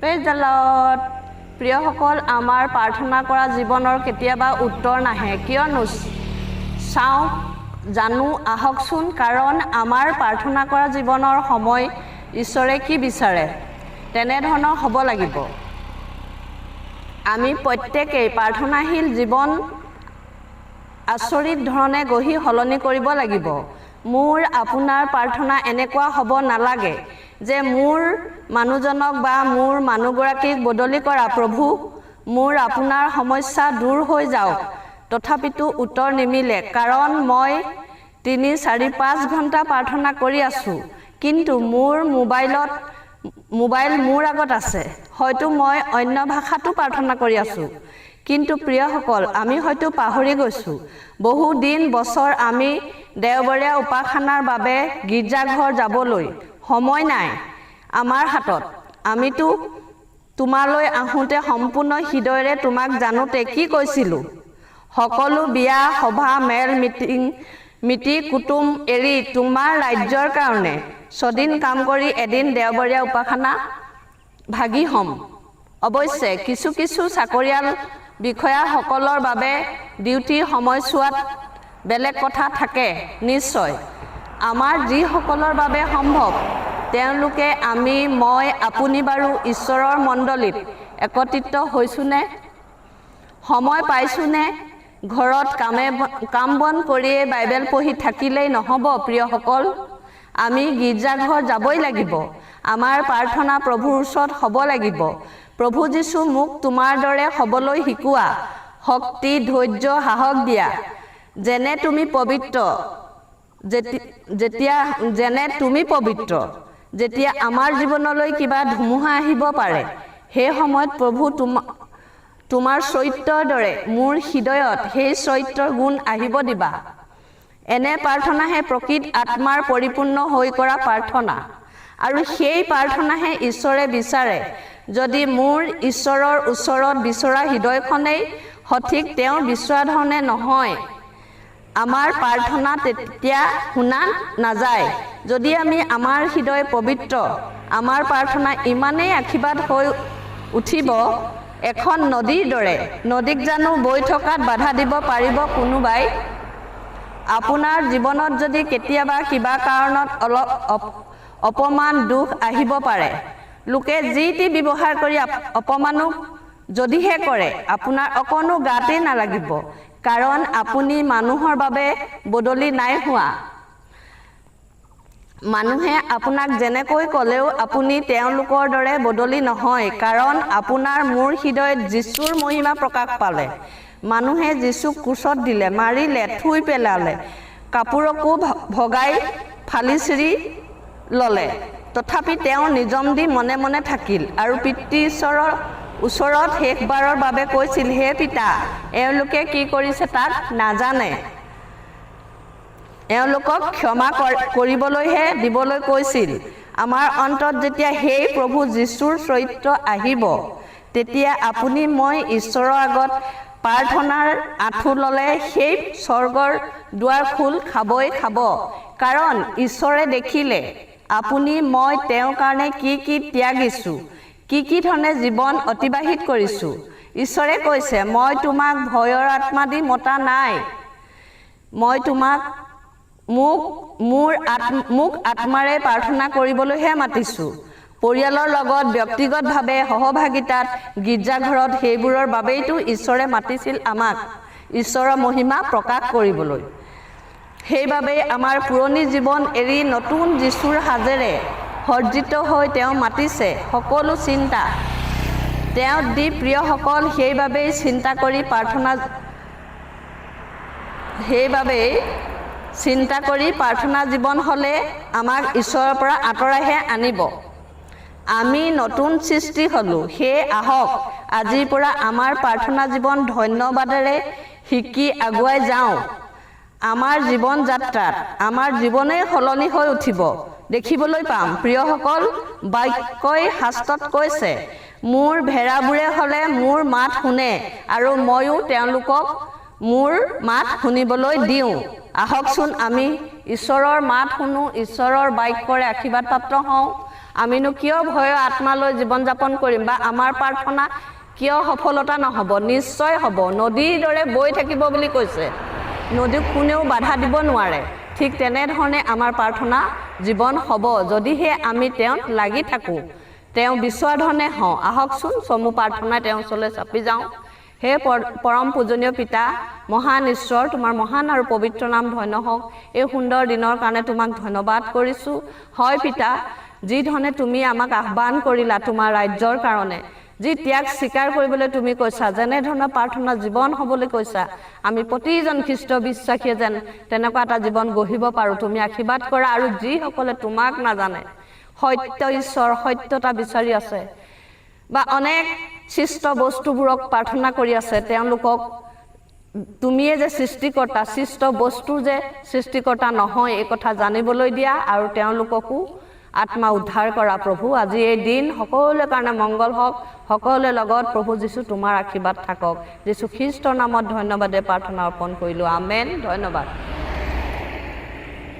Praise the lord. প্ৰিয়সকল, আমাৰ প্ৰাৰ্থনা কৰা জীৱনৰ কেতিয়াবা উত্তৰ নাহে, কিয়নো চাওঁ জানো আহকচোন। কাৰণ আমাৰ প্ৰাৰ্থনা কৰা জীৱনৰ সময় ঈশ্বৰে কি বিচাৰে তেনেধৰণৰ হ'ব লাগিব। আমি প্ৰত্যেকেই প্ৰাৰ্থনাশীল জীৱন আচৰিত ধৰণে গঢ়ি সলনি কৰিব লাগিব। মোৰ আপোনাৰ প্ৰাৰ্থনা এনেকুৱা হ'ব নালাগে যে মোৰ মানুহজনক বা মোৰ মানুহগৰাকীক বদলি কৰা, প্ৰভু মোৰ আপোনাৰ সমস্যা দূৰ হৈ যাওক, তথাপিতো উত্তৰ নিমিলে। কাৰণ মই 3-4-5 ঘণ্টা প্ৰাৰ্থনা কৰি আছোঁ, কিন্তু মোৰ মোবাইল মোৰ আগত আছে। হয়তো মই অন্য ভাষাতো প্ৰাৰ্থনা কৰি আছোঁ। কিন্তু প্ৰিয়সকল, আমি হয়তো পাহৰি গৈছোঁ, বহু দিন বছৰ আমি দেওবৰীয়া উপাসনাৰ বাবে গীৰ্জাঘৰ যাবলৈ সময় নাই আমাৰ হাতত। আমিতো তোমালৈ আহোঁতে সম্পূৰ্ণ হৃদয়েৰে তোমাক জানোতে কি কৈছিলোঁ? সকলো বিয়া সভা মেল মিতিৰ কুটুম এৰি তোমাৰ ৰাজ্যৰ কাৰণে ছদিন কাম কৰি এদিন দেওবৰীয়া উপাসনা ভাগি হ'ম। অৱশ্যে কিছু চাকৰিয়াল বিষয়াসকলৰ বাবে ডিউটিৰ সময়ছোৱাত বেলেগ কথা থাকে নিশ্চয়। আমাৰ যিসকলৰ বাবে সম্ভৱ তেওঁলোকে মই আপুনি বাৰু ঈশ্বৰৰ মণ্ডলীত একত্ৰিত হৈছোনে? সময় পাইছোনে? ঘৰত কাম বন কৰিয়ে বাইবেল পঢ়ি থাকিলেই নহ'ব প্ৰিয়সকল, আমি গীৰ্জাঘৰ যাবই লাগিব। আমাৰ প্ৰাৰ্থনা প্ৰভুৰ ওচৰত হ'ব লাগিব। প্ৰভু যীশু মোক তোমাৰ দৰে হ'বলৈ শিকোৱা, শক্তি ধৈৰ্য সাহস দিয়া, যেনে তুমি পবিত্ৰ। যেতিয়া আমাৰ জীৱনলৈ কিবা ধুমুহা আহিব পাৰে, সেই সময়ত প্ৰভু তোমাৰ চৰিত্ৰৰ দৰে মোৰ হৃদয়ত সেই চৰিত্ৰৰ গুণ আহিব দিবা। এনে প্ৰাৰ্থনাহে প্ৰকৃত আত্মাৰ পৰিপূৰ্ণ হৈ কৰা প্ৰাৰ্থনা, আৰু সেই প্ৰাৰ্থনাহে ঈশ্বৰে বিচাৰে। যদি মোৰ ঈশ্বৰৰ ওচৰত বিচৰা হৃদয়খনেই সঠিক, তেওঁ বিচৰা ধৰণে নহয়, আমাৰ প্ৰাৰ্থনা তেতিয়া শুনা নাযায়। যদি আমাৰ হৃদয় পবিত্ৰ, আমাৰ প্ৰাৰ্থনা ইমানেই আশীৰ্বাদ হৈ উঠিব এখন নদীৰ দৰে। নদীক জানো বৈ থকাত বাধা দিব পাৰিব কোনোবাই? আপোনাৰ জীৱনত যদি কেতিয়াবা কিবা কাৰণত অলপ অপমান দুখ আহিব পাৰে, লোকে যি টি ব্যৱহাৰ কৰি অপমানো যদিহে কৰে, আপোনাৰ অকণো গাতেই নালাগিব। কাৰণ আপুনি মানুহৰ বাবে বদলি নাই হোৱা। মানুহে আপোনাক যেনেকৈ ক'লেও আপুনি তেওঁলোকৰ দৰে বদলি নহয়। কাৰণ আপোনাৰ মোৰ হৃদয়ত যীশুৰ মহিমা প্ৰকাশ পালে। মানুহে যীশুক ক্ৰুচত দিলে, মাৰিলে, থুই পেলালে, কাপোৰকো ভগাই ফালি চিৰি ল'লে। তথাপি তেওঁ নিজম দি মনে মনে থাকিল আৰু পিতৃ ঈশ্বৰৰ ওচৰত শেষবাৰৰ বাবে কৈছিল, হে পিতা, এওঁলোকে কি কৰিছে তাক নাজানে। এওঁলোকক ক্ষমা কৰিবলৈহে দিবলৈ কৈছিল। আমাৰ অন্তত যেতিয়া সেই প্ৰভু যীশুৰ চৰিত্ৰ আহিব, তেতিয়া আপুনি মই ঈশ্বৰৰ আগত প্ৰাৰ্থনাৰ আঁঠু ল'লে সেই স্বৰ্গৰ দুৱাৰ খোল খাবই খাব। কাৰণ ঈশ্বৰে দেখিলে আপুনি মই তেওঁৰ কাৰণে কি ত্যাগিছোঁ, কি ধৰণে জীৱন অতিবাহিত কৰিছোঁ। ঈশ্বৰে কৈছে, মই তোমাক ভয়ৰ আত্মা দি মতা নাই, মই তোমাক মোক আত্মাৰে প্ৰাৰ্থনা কৰিবলৈহে মাতিছোঁ। পৰিয়ালৰ লগত ব্যক্তিগতভাৱে সহভাগিতাত গীৰ্জাঘৰত সেইবোৰৰ বাবেইতো ঈশ্বৰে মাতিছিল আমাক, ঈশ্বৰৰ মহিমা প্ৰকাশ কৰিবলৈ। সেইবাবেই আমাৰ পুৰণি জীৱন এৰি নতুন যীশুৰ সাজেৰে সজ্জিত হৈ তেওঁ মাতিছে। সকলো চিন্তা তেওঁ দি প্ৰিয়সকল, সেইবাবেই চিন্তা কৰি প্ৰাৰ্থনা জীৱন হ'লে আমাক ঈশ্বৰৰ পৰা আঁতৰাইহে আনিব। আমি নতুন সৃষ্টি হ'লোঁ। সেয়ে আহক আজিৰ পৰা আমাৰ প্ৰাৰ্থনা জীৱন ধন্যবাদেৰে শিকি আগুৱাই যাওঁ। আমাৰ জীৱন যাত্ৰাত আমাৰ জীৱনেই সলনি হৈ উঠিব দেখিবলৈ পাম। প্ৰিয়সকল, বাক্যই শাস্ত্ৰত কৈছে, মোৰ ভেড়াবোৰে হ'লে মোৰ মাত শুনে আৰু ময়ো তেওঁলোকক মোৰ মাত শুনিবলৈ দিওঁ। আহকচোন আমি ঈশ্বৰৰ মাত শুনো, ঈশ্বৰৰ বাক্যৰে আশীৰ্বাদপ্ৰাপ্ত হওঁ। আমিনো কিয় ভয়ৰ আত্মালৈ জীৱন যাপন কৰিম বা আমাৰ প্ৰাৰ্থনা কিয় সফলতা নহ'ব? নিশ্চয় হ'ব। নদীৰ দৰে বৈ থাকিব বুলি কৈছে। নদীক কোনেও বাধা দিব নোৱাৰে। ঠিক তেনেধৰণে আমাৰ প্ৰাৰ্থনা জীৱন হ'ব যদিহে আমি তেওঁত লাগি থাকোঁ, তেওঁ বিচৰা ধৰণে হওঁ। আহকচোন চমু প্ৰাৰ্থনাই তেওঁৰ ওচৰলৈ চাপি যাওঁ। হে পৰম পূজনীয় পিতা, মহান ঈশ্বৰ, তোমাৰ মহান আৰু পবিত্ৰ নাম ধন্য হওক। এই সুন্দৰ দিনৰ কাৰণে তোমাক ধন্যবাদ কৰিছোঁ। হয় পিতা, যি ধৰণে তুমি আমাক আহ্বান কৰিলা তোমাৰ ৰাজ্যৰ কাৰণে, যি ত্যাগ স্বীকাৰ কৰিবলৈ তুমি কৈছা, যেনেধৰণৰ প্ৰাৰ্থনা জীৱন হ'বলৈ কৈছা, আমি প্ৰতিজন খ্ৰীষ্ট বিশ্বাসীয়ে যেন তেনেকুৱা এটা জীৱন গঢ়িব পাৰোঁ তুমি আশীৰ্বাদ কৰা। আৰু যিসকলে তোমাক নাজানে, সত্য ঈশ্বৰ সত্যতা বিচাৰি আছে বা অনেক সৃষ্ট বস্তুবোৰক প্ৰাৰ্থনা কৰি আছে, তেওঁলোকক তুমিয়ে যে সৃষ্টিকৰ্তা, সৃষ্ট বস্তুৰ যে সৃষ্টিকৰ্তা নহয় এই কথা জানিবলৈ দিয়া আৰু তেওঁলোককো আত্মা উদ্ধাৰ কৰা। প্ৰভু আজি এই দিন সকলোৰে কাৰণে মংগল হওক, সকলোৰে লগত প্ৰভু যীশু তোমাৰ আশীৰ্বাদ থাকক। যীশু খ্ৰীষ্টৰ নামত ধন্যবাদে প্ৰাৰ্থনা অৰ্পণ কৰিলোঁ। আমেন। ধন্যবাদ।